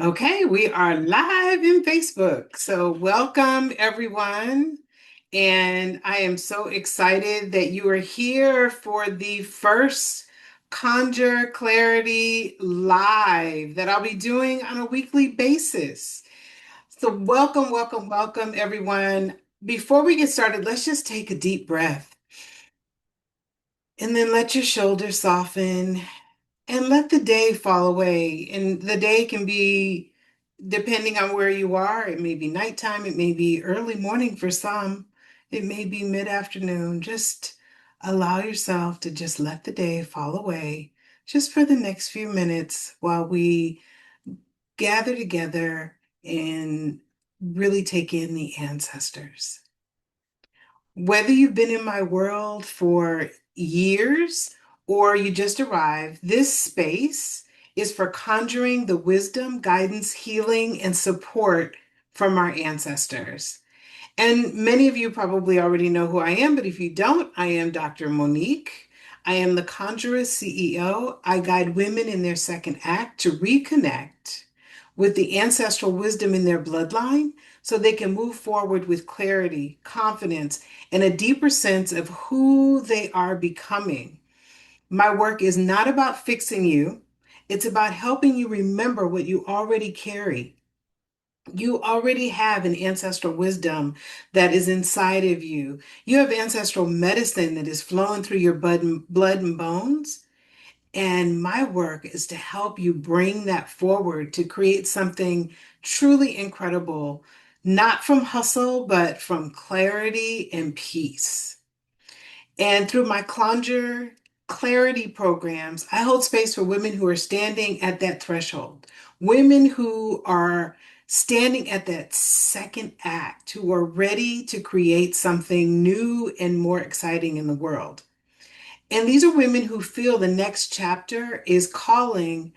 Okay, we are live in Facebook. So, welcome everyone. And I am so excited that you are here for the first Conjure Clarity live that I'll be doing on a weekly basis. So, welcome everyone. Before we get started, let's just take a deep breath and then let your shoulders soften. And let the day fall away. And the day can be, depending on where you are, it may be nighttime, it may be early morning for some, it may be mid-afternoon. Just allow yourself to just let the day fall away just for the next few minutes while we gather together and really take in the ancestors. Whether you've been in my world for years or you just arrived, this space is for conjuring the wisdom, guidance, healing, and support from our ancestors. And many of you probably already know who I am, but if you don't, I am Dr. MoNique. I am the Conjuress CEO. I guide women in their second act to reconnect with the ancestral wisdom in their bloodline so they can move forward with clarity, confidence, and a deeper sense of who they are becoming. My work is not about fixing you, it's about helping you remember what you already carry. You already have an ancestral wisdom that is inside of you. You have ancestral medicine that is flowing through your blood and bones. And my work is to help you bring that forward to create something truly incredible, not from hustle, but from clarity and peace. And through my Conjure Clarity programs, I hold space for women who are standing at that threshold, women who are standing at that second act, who are ready to create something new and more exciting in the world. And these are women who feel the next chapter is calling,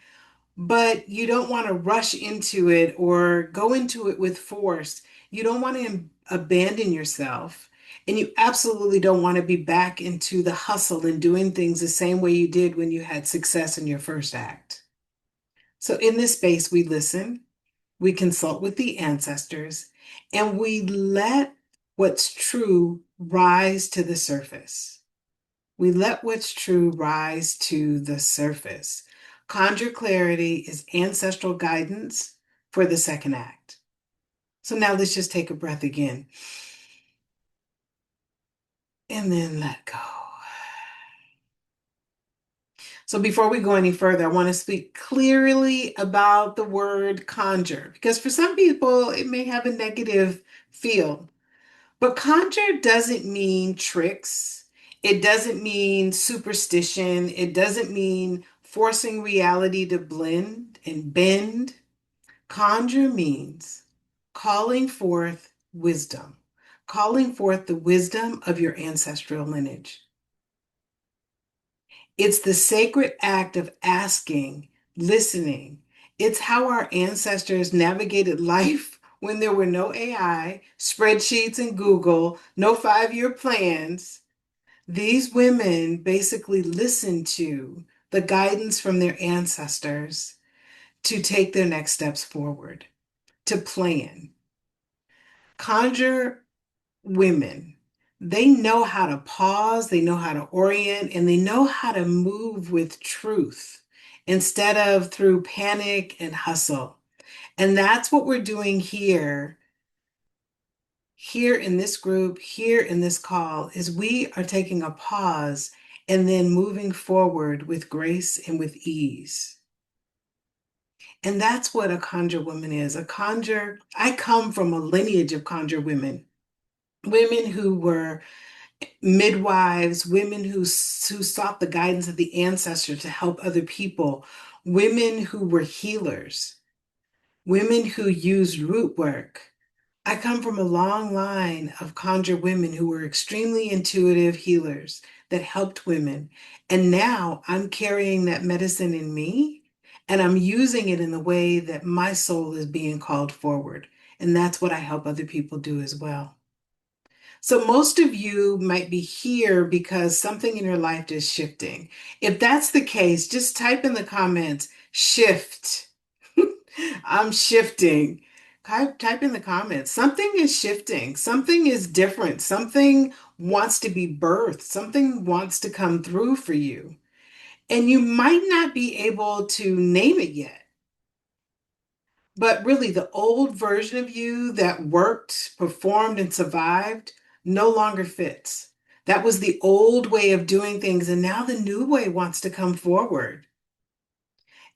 but you don't want to rush into it or go into it with force. You don't want to abandon yourself. And you absolutely don't want to be back into the hustle and doing things the same way you did when you had success in your first act. So, in this space, we listen, we consult with the ancestors, and we let what's true rise to the surface. We let what's true rise to the surface. Conjure clarity is ancestral guidance for the second act. So now let's just take a breath again and then let go. So before we go any further, I want to speak clearly about the word conjure because for some people it may have a negative feel. But conjure doesn't mean tricks. It doesn't mean superstition. It doesn't mean forcing reality to blend and bend. Conjure means calling forth wisdom, calling forth the wisdom of your ancestral lineage. It's the sacred act of asking, listening. It's how our ancestors navigated life when there were no AI, spreadsheets, and Google, no 5-year plans. These women basically listened to the guidance from their ancestors to take their next steps forward, to plan. Conjure women. They know how to pause, they know how to orient, and they know how to move with truth instead of through panic and hustle. And that's what we're doing here in this group, here in this call, is we are taking a pause and then moving forward with grace and with ease. And that's what a conjure woman is. I come from a lineage of conjure women, women who were midwives, women who sought the guidance of the ancestors to help other people, women who were healers, women who used root work. I come from a long line of conjure women who were extremely intuitive healers that helped women. And now I'm carrying that medicine in me and I'm using it in the way that my soul is being called forward. And that's what I help other people do as well. So most of you might be here because something in your life is shifting. If that's the case, just type in the comments, shift. I'm shifting. Type in the comments. Something is shifting. Something is different. Something wants to be birthed. Something wants to come through for you. And you might not be able to name it yet. But really, the old version of you that worked, performed, and survived no longer fits. That was the old way of doing things. And now the new way wants to come forward.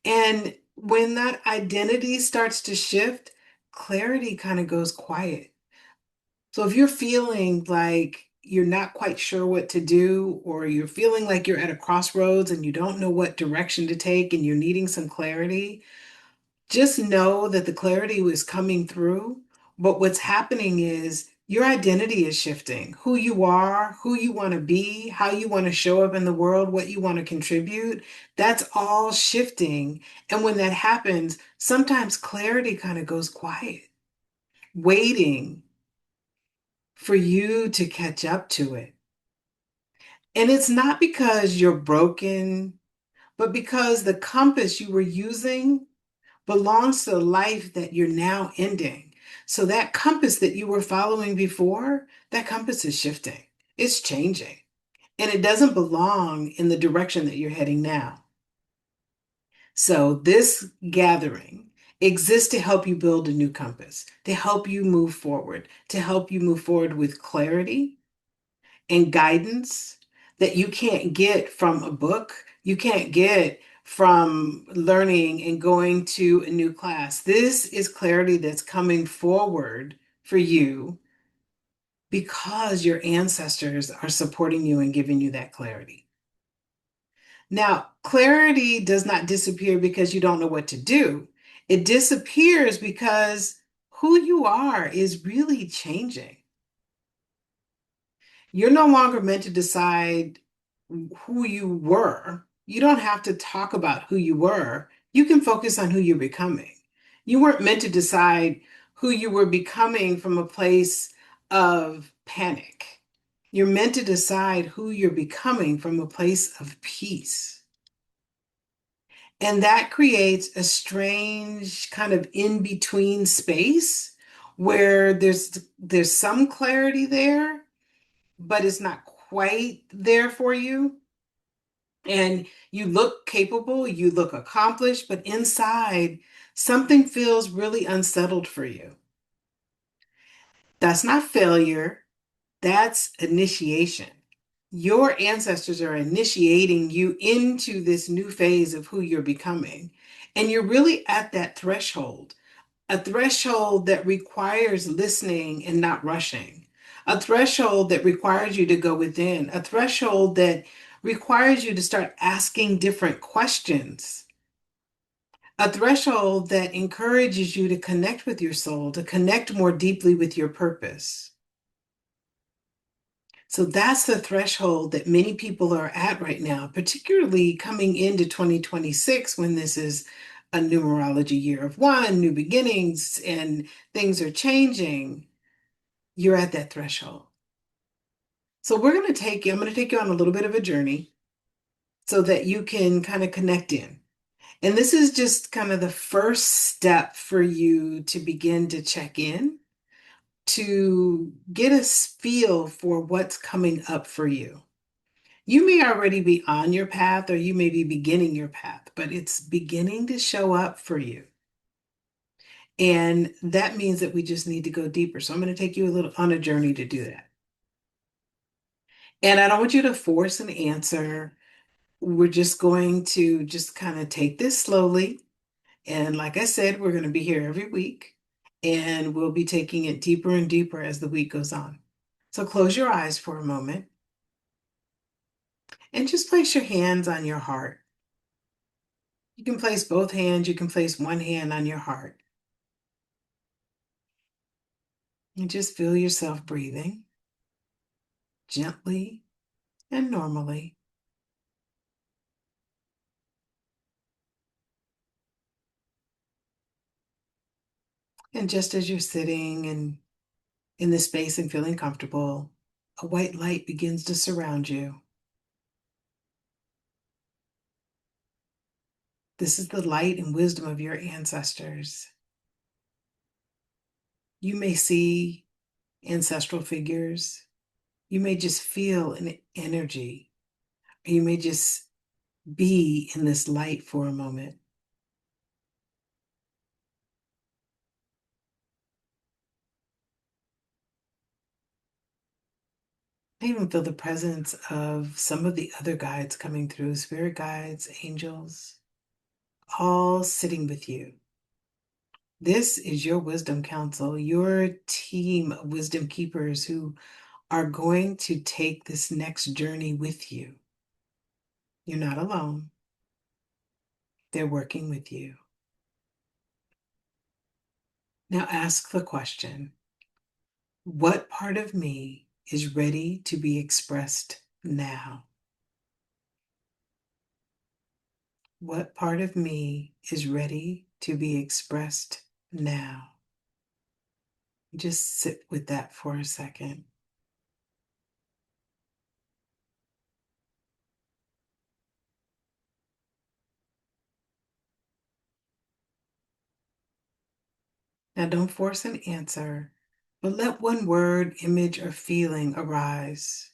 And when that identity starts to shift, clarity kind of goes quiet. So if you're feeling like you're not quite sure what to do, or you're feeling like you're at a crossroads and you don't know what direction to take and you're needing some clarity, just know that the clarity was coming through. But what's happening is your identity is shifting. Who you are, who you want to be, how you want to show up in the world, what you want to contribute, that's all shifting. And when that happens, sometimes clarity kind of goes quiet, waiting for you to catch up to it. And it's not because you're broken, but because the compass you were using belongs to the life that you're now ending. So that compass that you were following before, that compass is shifting. It's changing. And it doesn't belong in the direction that you're heading now. So this gathering exists to help you build a new compass, to help you move forward, to help you move forward with clarity and guidance that you can't get from a book, you can't get from learning and going to a new class. This is clarity that's coming forward for you because your ancestors are supporting you and giving you that clarity. Now, clarity does not disappear because you don't know what to do. It disappears because who you are is really changing. You're no longer meant to decide who you were. You don't have to talk about who you were. You can focus on who you're becoming. You weren't meant to decide who you were becoming from a place of panic. You're meant to decide who you're becoming from a place of peace. And that creates a strange kind of in-between space where there's some clarity there, but it's not quite there for you. And you look capable, you look accomplished, but inside, something feels really unsettled for you. That's not failure, that's initiation. Your ancestors are initiating you into this new phase of who you're becoming. And you're really at that threshold, a threshold that requires listening and not rushing, a threshold that requires you to go within, a threshold that requires you to start asking different questions, a threshold that encourages you to connect with your soul, to connect more deeply with your purpose. So that's the threshold that many people are at right now, particularly coming into 2026 when this is a numerology year of one, new beginnings, and things are changing. You're at that threshold. So I'm going to take you on a little bit of a journey so that you can kind of connect in. And this is just kind of the first step for you to begin to check in, to get a feel for what's coming up for you. You may already be on your path or you may be beginning your path, but it's beginning to show up for you. And that means that we just need to go deeper. So I'm going to take you a little on a journey to do that. And I don't want you to force an answer. We're just going to just kind of take this slowly. And like I said, we're going to be here every week and we'll be taking it deeper and deeper as the week goes on. So close your eyes for a moment and just place your hands on your heart. You can place both hands, you can place one hand on your heart. And just feel yourself breathing gently and normally. And just as you're sitting and in this space and feeling comfortable, a white light begins to surround you. This is the light and wisdom of your ancestors. You may see ancestral figures. You may just feel an energy. You may just be in this light for a moment. I even feel the presence of some of the other guides coming through, spirit guides, angels, all sitting with you. This is your wisdom council, your team of wisdom keepers who are going to take this next journey with you. You're not alone. They're working with you. Now ask the question, what part of me is ready to be expressed now? What part of me is ready to be expressed now? Just sit with that for a second. Now, don't force an answer, but let one word, image, or feeling arise.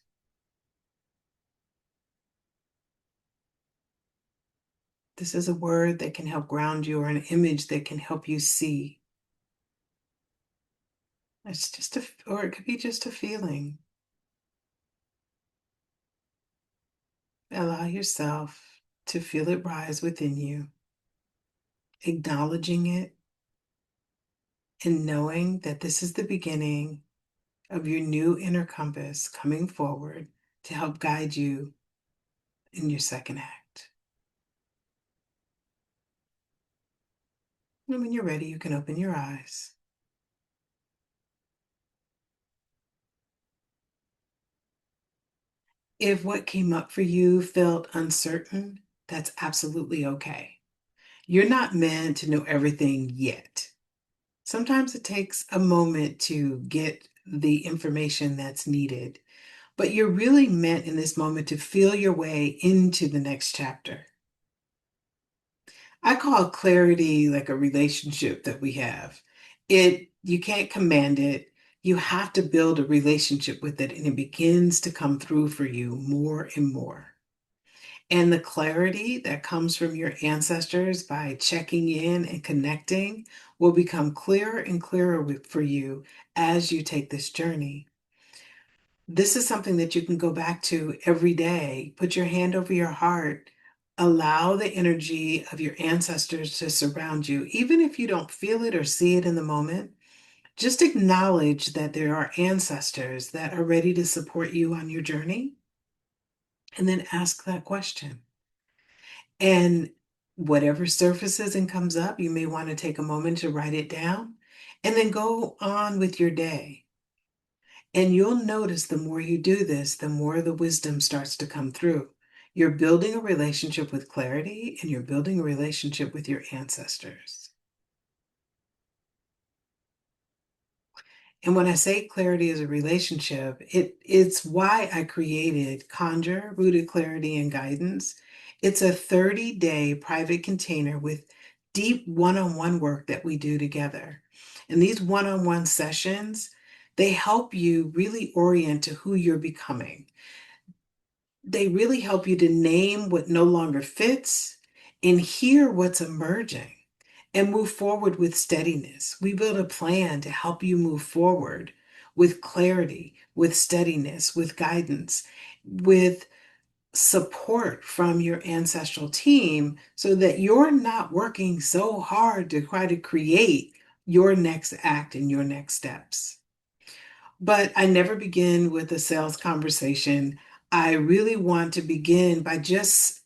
This is a word that can help ground you or an image that can help you see. It's just or it could be just a feeling. Allow yourself to feel it rise within you, acknowledging it and knowing that this is the beginning of your new inner compass coming forward to help guide you in your second act. And when you're ready, you can open your eyes. If what came up for you felt uncertain, that's absolutely okay. You're not meant to know everything yet. Sometimes it takes a moment to get the information that's needed, but you're really meant in this moment to feel your way into the next chapter. I call clarity like a relationship that we have. You can't command it. You have to build a relationship with it, and it begins to come through for you more and more. And the clarity that comes from your ancestors by checking in and connecting will become clearer and clearer for you as you take this journey. This is something that you can go back to every day. Put your hand over your heart. Allow the energy of your ancestors to surround you. Even if you don't feel it or see it in the moment, just acknowledge that there are ancestors that are ready to support you on your journey. And then ask that question. And whatever surfaces and comes up, you may want to take a moment to write it down and then go on with your day. And you'll notice the more you do this, the more the wisdom starts to come through. You're building a relationship with clarity and you're building a relationship with your ancestors. And when I say clarity is a relationship, it's why I created Conjure, Rooted Clarity and Guidance. It's a 30-day private container with deep one-on-one work that we do together. And these one-on-one sessions, they help you really orient to who you're becoming. They really help you to name what no longer fits and hear what's emerging and move forward with steadiness. We build a plan to help you move forward with clarity, with steadiness, with guidance, with support from your ancestral team so that you're not working so hard to try to create your next act and your next steps. But I never begin with a sales conversation. I really want to begin by just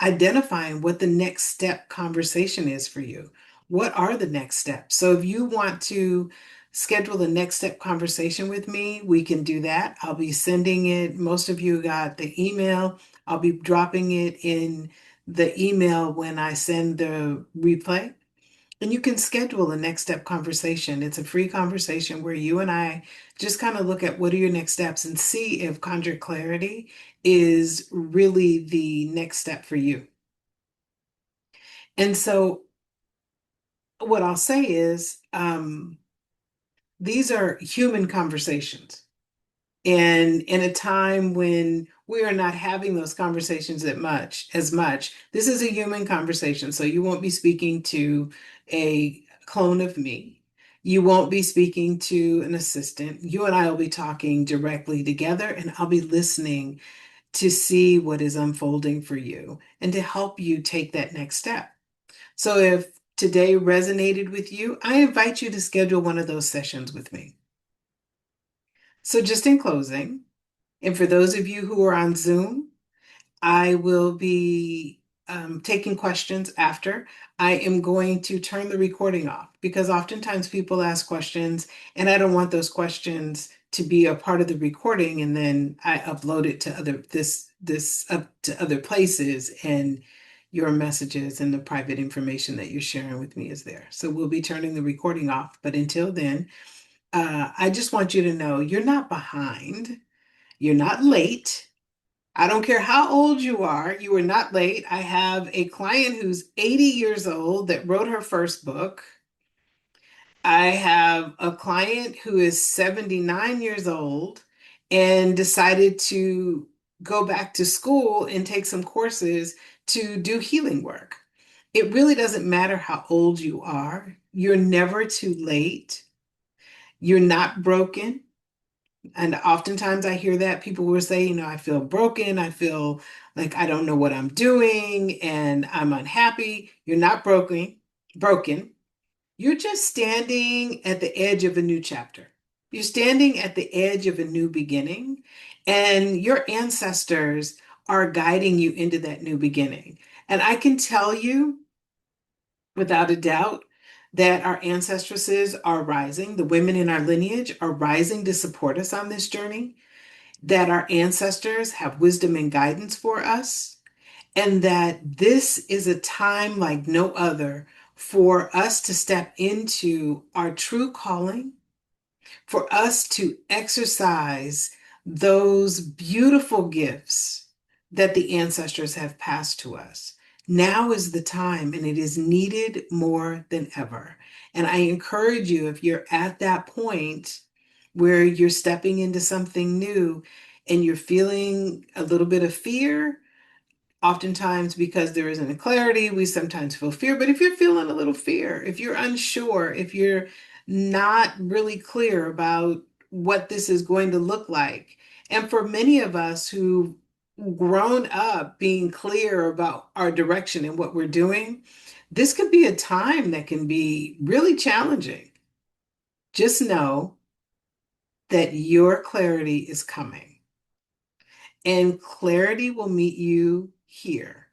identifying what the next step conversation is for you. What are the next steps? So if you want to schedule the next step conversation with me, we can do that. I'll be sending it. Most of you got the email. I'll be dropping it in the email when I send the replay. And you can schedule a next step conversation. It's a free conversation where you and I just kind of look at what are your next steps and see if Conjure Clarity is really the next step for you. And so what I'll say is, these are human conversations. And in a time when we are not having those conversations as much, this is a human conversation. So you won't be speaking to a clone of me. You won't be speaking to an assistant. You and I will be talking directly together, and I'll be listening to see what is unfolding for you and to help you take that next step. So if today resonated with you, I invite you to schedule one of those sessions with me. So just in closing, and for those of you who are on Zoom, I will be taking questions after. I am going to turn the recording off because oftentimes people ask questions and I don't want those questions to be a part of the recording and then I upload it to this up to other places and your messages and the private information that you're sharing with me is there. So we'll be turning the recording off. But until then, I just want you to know you're not behind. You're not late. I don't care how old you are not late. I have a client who's 80 years old that wrote her first book. I have a client who is 79 years old and decided to go back to school and take some courses to do healing work. It really doesn't matter how old you are. You're never too late. You're not broken. And oftentimes I hear that people will say, I feel broken. I feel like I don't know what I'm doing and I'm unhappy. You're not broken. You're just standing at the edge of a new chapter. You're standing at the edge of a new beginning, and your ancestors are guiding you into that new beginning. And I can tell you without a doubt that our ancestresses are rising. The women in our lineage are rising to support us on this journey, that our ancestors have wisdom and guidance for us, and that this is a time like no other for us to step into our true calling, for us to exercise those beautiful gifts that the ancestors have passed to us. Now is the time, and it is needed more than ever. And I encourage you, if you're at that point where you're stepping into something new and you're feeling a little bit of fear, oftentimes because there isn't a clarity, we sometimes feel fear. But if you're feeling a little fear, if you're unsure, if you're not really clear about what this is going to look like, and for many of us who've grown up being clear about our direction and what we're doing, this could be a time that can be really challenging. Just know that your clarity is coming, and clarity will meet you here.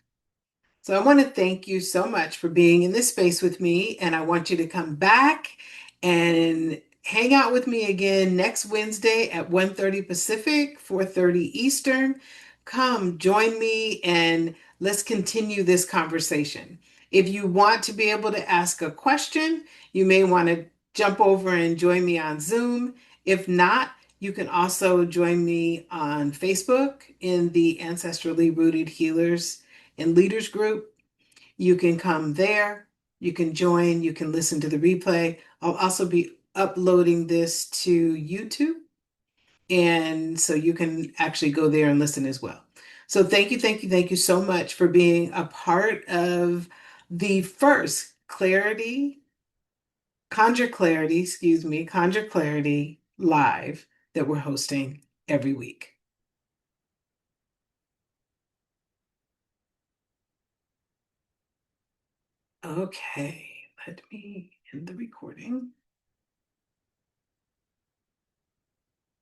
So I want to thank you so much for being in this space with me, and I want you to come back and hang out with me again next Wednesday at 1:30 Pacific, 4:30 Eastern. Come join me and let's continue this conversation. If you want to be able to ask a question, you may want to jump over and join me on Zoom. If not, you can also join me on Facebook in the Ancestrally Rooted Healers and Leaders group. You can come there, you can join, you can listen to the replay. I'll also be uploading this to YouTube, and so you can actually go there and listen as well. So thank you so much for being a part of the first Conjure Clarity live that we're hosting every week. Okay, let me end the recording.